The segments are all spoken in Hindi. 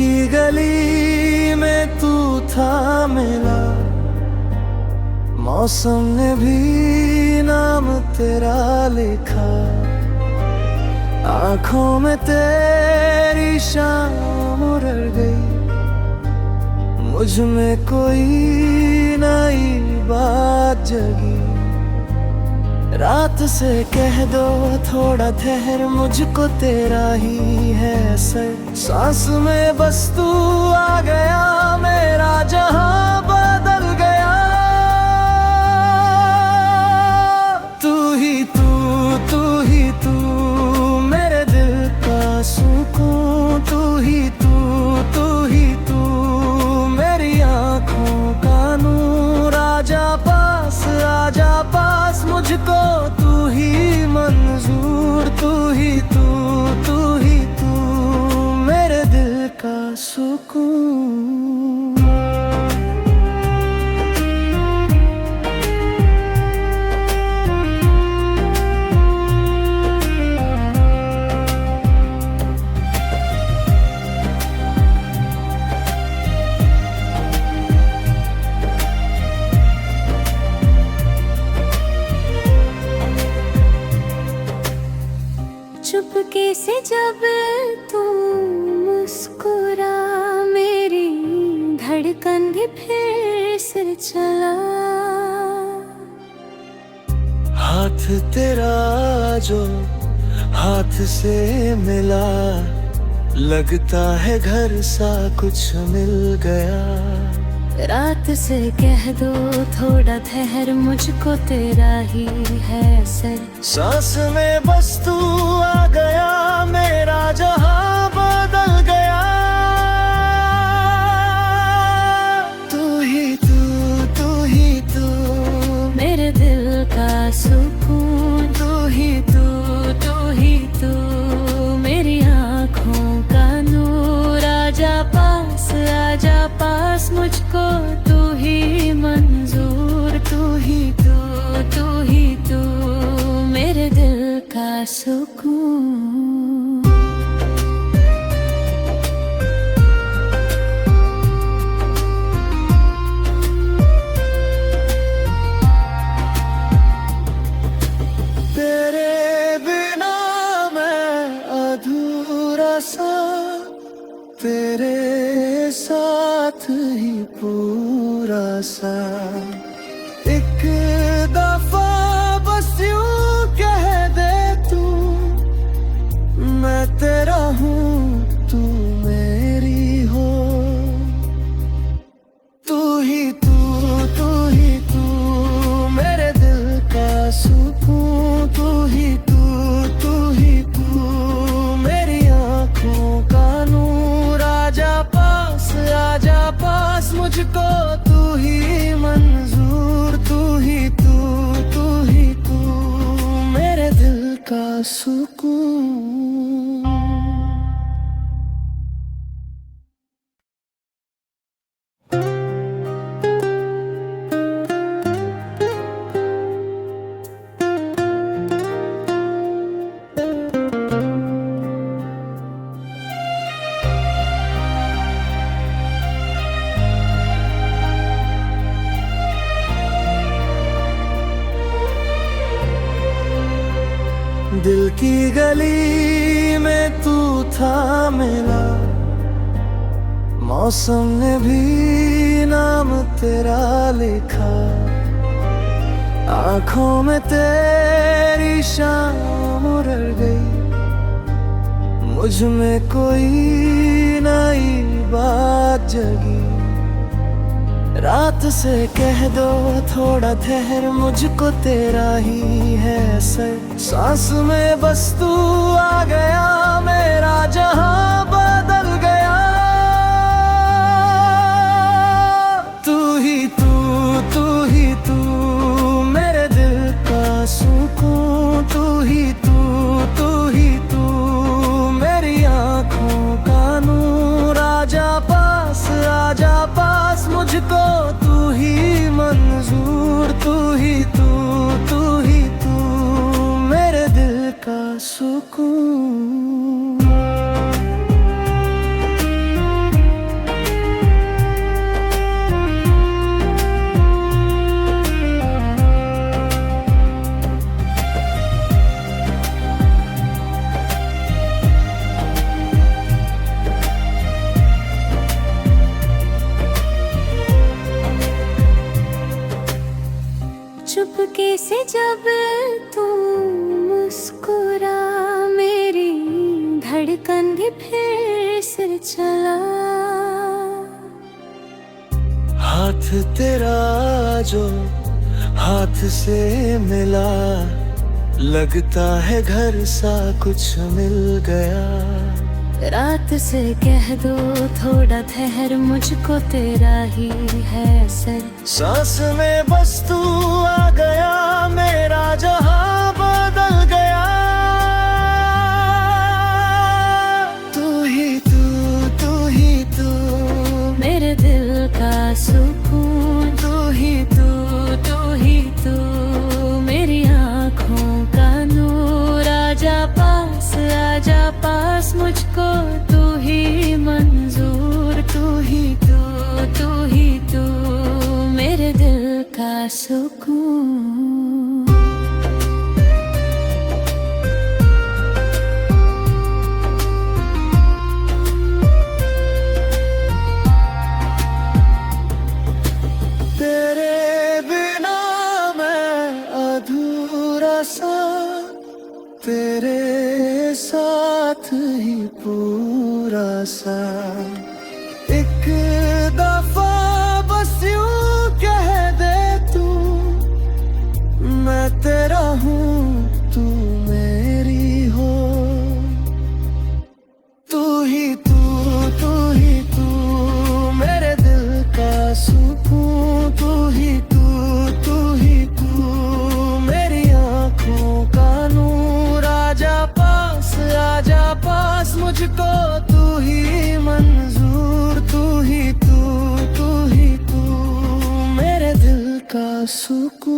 की गली में तू था मिला, मौसम ने भी नाम तेरा लिखा। आंखों में तेरी शाम उड़ गई, मुझ में कोई नई बात जगी। रात से कह दो थोड़ा ठहर, मुझको तेरा ही है असर। सांस में बस तू आ गया, मेरा जहां बदल गया। तू ही तू, तू ही तू, मेरे दिल का सुकून। तू ही तू, तू ही तू, मेरी आँखों का नूर। आजा पास मुझको तू ही मंजूर। तू ही तू, तू ही तू, मेरे दिल का सुकून। चुपके से जब तू मुस्कुरा, मेरी धड़कन भी फिर से चला। हाथ तेरा जो हाथ से मिला, लगता है घर सा कुछ मिल गया। रात से कह दो थोड़ा ठहर, मुझको तेरा ही है असर। सांस में बस तू आ गया, मेरा जहां बदल गया। तू ही तू, तू ही तू, मेरे दिल का सुकून। तू ही तू, तू ही तू, मेरी आँखों का नूर। आजा पास मुझको तू ही मंजूर। तू ही तू, तू ही तू, मेरे दिल का सुकून। तेरे बिना मैं अधूरा सा, तेरे साथ ही पूरा सा। एक दफा बस यूं कह दे तू, मैं तेरा हूँ तू मेरी हो। तू ही तू, तू ही तू, मेरे दिल का सुकून। तू ही तू, तू ही तू, मेरी आँखों का नूर। आजा पास मुझको तू ही मंजूर। तू ही तू, तू ही तू, मेरे दिल का सुकून। दिल की गली में तू था मिला, मौसम ने भी नाम तेरा लिखा। आंखों में तेरी शाम उड़ गई, मुझ में कोई नई बात जगी। रात से कह दो थोड़ा ठहर, मुझको तेरा ही है असर। सांस में बस तू आ गया, मेरा जहां बदल गया। तू ही तू, तू ही तू, मेरे दिल का सुकून। तू ही तू, तू ही तू, मेरी आँखों का नूर। आजा पास मुझको तू ही मंजूर। तू ही तू, तू ही तू, मेरे दिल का सुकून। चुपके से जब तू मुस्कुरा, मेरी धड़कन भी फिर से चला। हाथ तेरा जो हाथ से मिला, लगता है घर सा कुछ मिल गया। रात से कह दो थोड़ा ठहर, मुझको तेरा ही है असर। सांस में बस तू आ गया, मेरा जहां बदल गया। तू ही तू, तू ही तू, मेरे दिल का सुकून। तू ही तू, तू ही तू, मेरी आँखों का नूर। आजा पास मुझको तू ही मंजूर। तू ही तू, तू ही तू, मेरे दिल का सुकून। तेरे बिना मैं अधूरा सा, तेरे साथ ही पूरा सा। एक दफा बस यूं कह दे तू, मैं तेरा हूँ तू मेरी हो। तू ही तू, तू ही तू, मेरे दिल का सुकून। तू ही तू, तू ही तू, मेरी आँखों का नूर। आजा पास मुझको तू ही मंजूर। तू ही तू, तू ही तू, मेरे दिल का सुकून।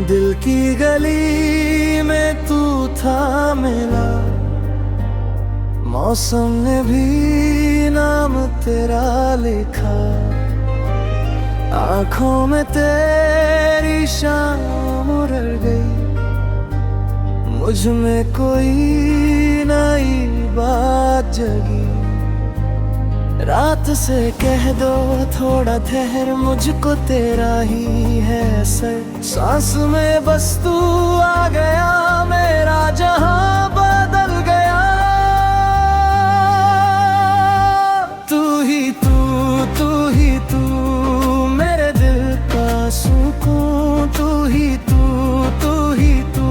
दिल की गली में तू था मिला, मौसम ने भी नाम तेरा लिखा। आंखों में तेरी शाम उड़ गई, मुझ में कोई नई बात जगी। रात से कह दो थोड़ा ठहर, मुझको तेरा ही है असर। सांस में बस तू आ गया, मेरा जहां बदल गया। तू ही तू, तू ही तू, मेरे दिल का सुकून। तू ही तू, तू ही तू,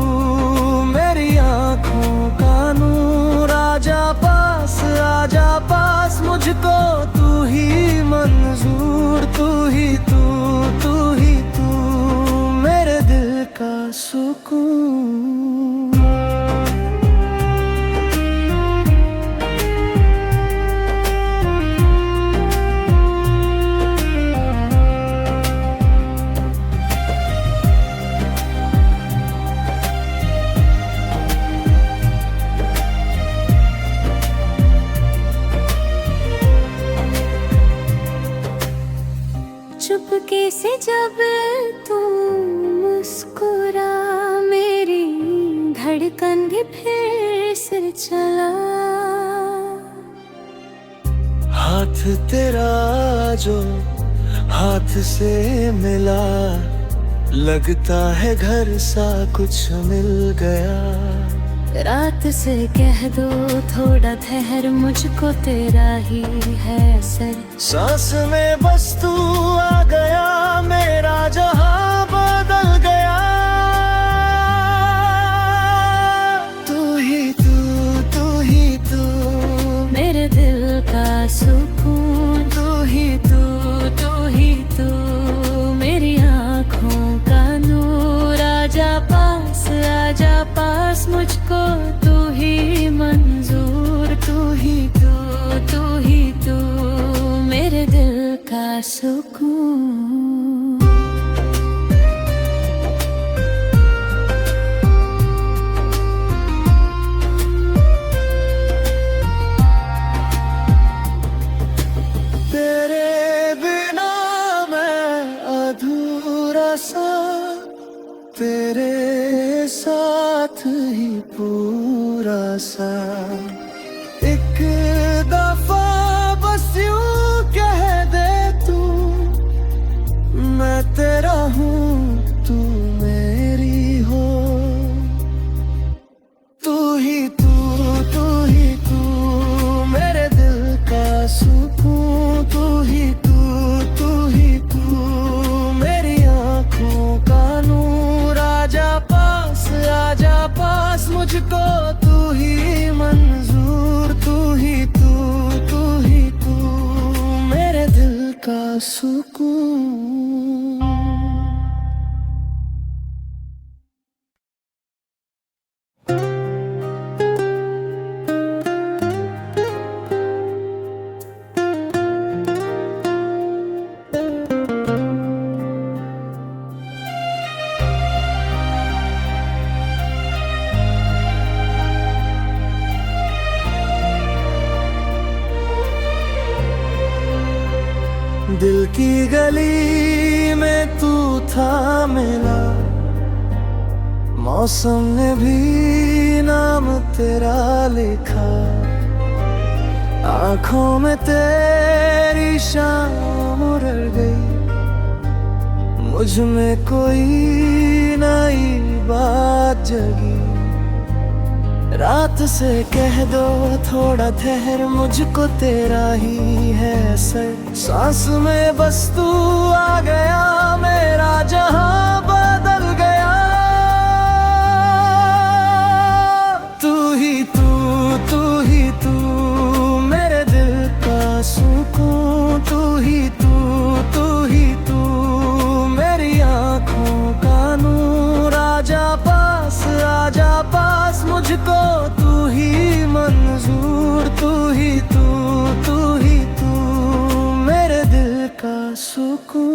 मेरी आँखों का नूर। आजा पास मुझको तू ही मंजूर। तू ही तू, तू ही तू, मेरे दिल का सुकून। चुपके से जब तू मुस्कुरा, मेरी धड़कन भी फिर से चला। हाथ तेरा जो हाथ से मिला, लगता है घर सा कुछ मिल गया। रात से कह दो थोड़ा ठहर, मुझको तेरा ही है असर। सांस में बस तू आ गया, मेरा जहां बदल गया। तू ही तू, तू ही तू, मेरे दिल का सुकून। तू ही तू, तू ही तू, मेरी आँखों का नूर। आजा पास मुझको तू ही मंजूर। तू ही तू, तू ही तू, मेरे दिल का सुकून। साथ ही पूरा सा। एक दफा बस यूं कह दे तू, मैं तेरा हूँ तू मेरी हो। तू ही तू, तू ही तू मेरे दिल का सुकून। तू ही तू, तू ही तू मेरी आँखों का नूर। आजा पास मुझको तू ही मंजूर। तू ही तू, तू ही तू मेरे दिल का सुकून। दिल की गली में तू था मिला, मौसम ने भी नाम तेरा लिखा। आँखों में तेरी शाम उड़ गई, मुझ में कोई नई बात जगी। रात से कह दो थोड़ा ठहर, मुझको तेरा ही है असर। सांस में बस तू आ गया, मेरा जहां बदल गया। तू ही तू, तू ही तू मेरे दिल का सुकून। तू ही तू, तू ही तू मेरी आँखों का नूर। आजा पास मुझको तू ही मंजूर। तू ही तू, तू ही तू मेरे दिल का सुकून।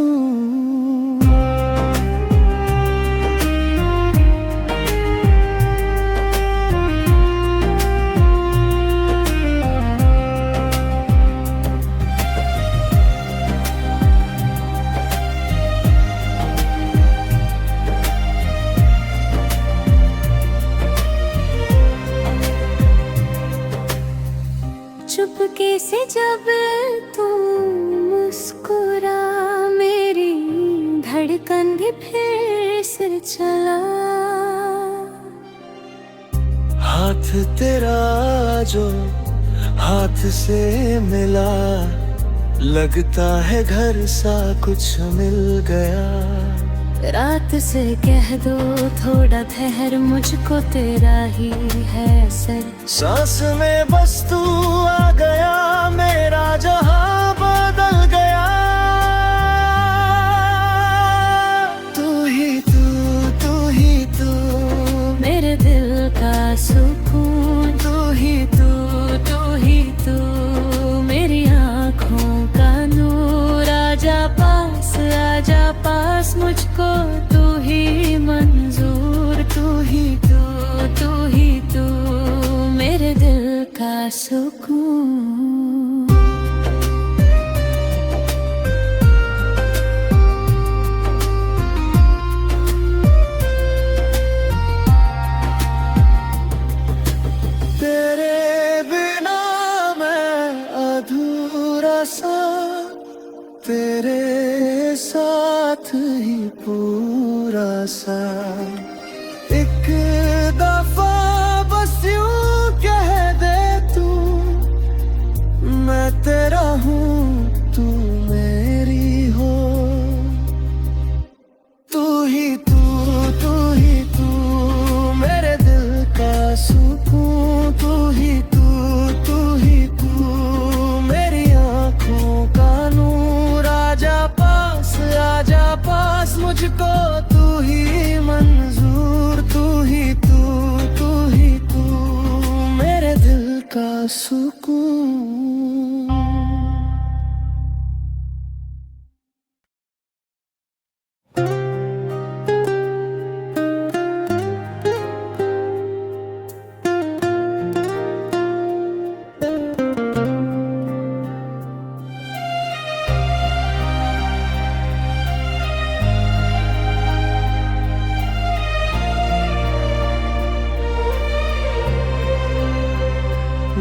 चुपके से जब तू मुस्कुरा, मेरी धड़कन भी फिर से चला। हाथ तेरा जो हाथ से मिला, लगता है घर सा कुछ मिल गया। रात से कह दो थोड़ा ठहर, मुझको तेरा ही है असर। सांस में बस तू आ गया, मेरा जहां बदल गया। तू ही तू, तू ही तू मेरे दिल का सुकून। तू ही तू, तू ही तू मेरी आँखों का नूर। आजा पास मुझको तू ही मंजूर। तू ही तू, तू ही तू मेरे दिल का सुकून।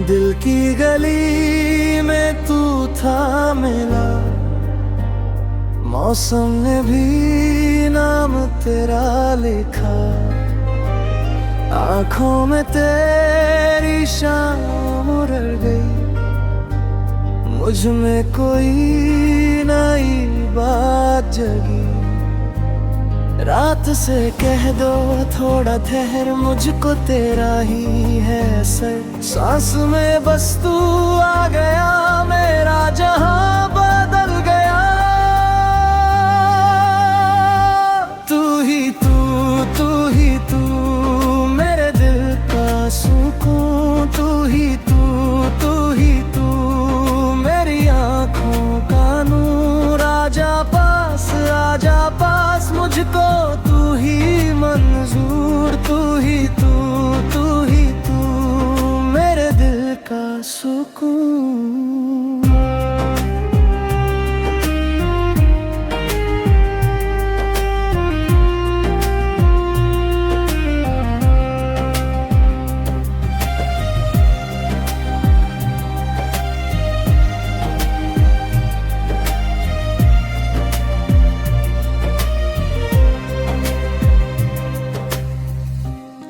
दिल की गली में तू था मिला, मौसम ने भी नाम तेरा लिखा। आँखों में तेरी शाम उड़ गई, मुझ में कोई नई बात जगी। रात से कह दो थोड़ा ठहर, मुझको तेरा ही है असर। सांस में बस तू आ गया, मेरा जहां बदल गया। तू ही तू मेरे दिल का सुकून। तू ही तू मेरी आँखों का नूर। आजा पास मुझको तू ही मंजूर। तू ही तू मेरे दिल का सुकून।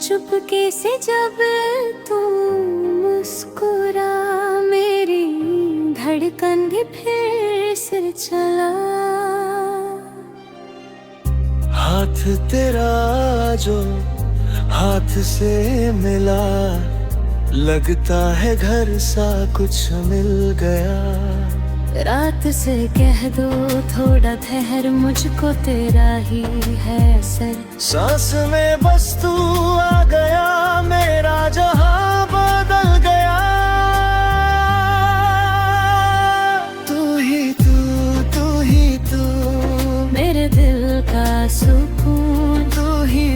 चुपके से जब तू मुस्कुरा, मेरी धड़कन भी फिर से चला। हाथ तेरा जो हाथ से मिला, लगता है घर सा कुछ मिल गया। रात से कह दो थोड़ा ठहर, मुझको तेरा ही है असर। सांस में बस तू आ गया, मेरा जहां बदल गया। तू ही तू मेरे दिल का सुकून। तू ही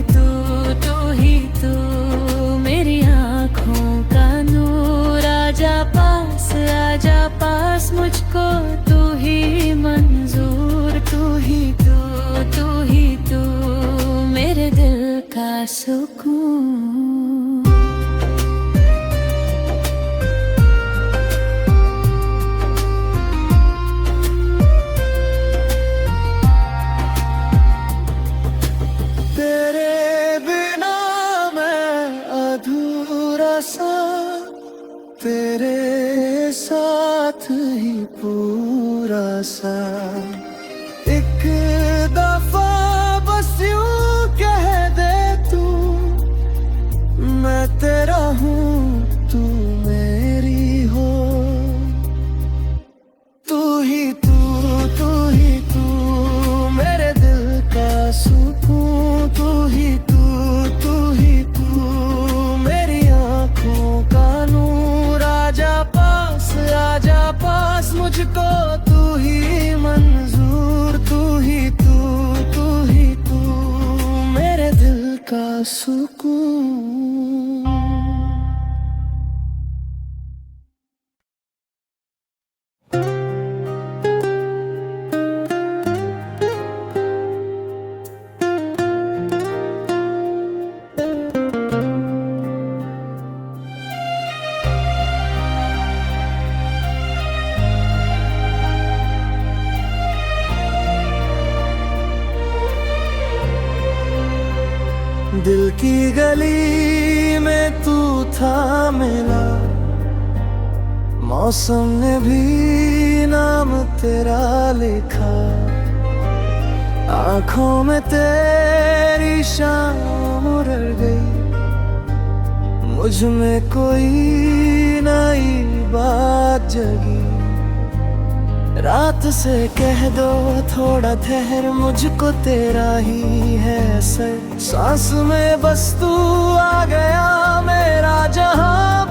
तू मेरी आँखों का नूर। आजा पास मुझको तू ही मंजूर। तू ही तू मेरे दिल का सुकून। तेरे बिना मैं अधूरा सा, तेरे साथ ही पूरा सा। एक दफा बस यूं कह दे तू, मैं तेरा हूँ तू मेरी हो। तू ही तू मेरे दिल का सुकून। तू ही तू मेरी आँखों का नूर। आजा पास मुझको तू ही मंजूर। तू ही तू मेरे दिल का सुकून। दिल की गली में तू था मिला, मौसम ने भी नाम तेरा लिखा। आँखों में तेरी शाम उड़ गई, मुझ में कोई नई बात जगी। रात से कह दो थोड़ा ठहर, मुझको तेरा ही है असर। सांस में बस तू आ गया, मेरा जहां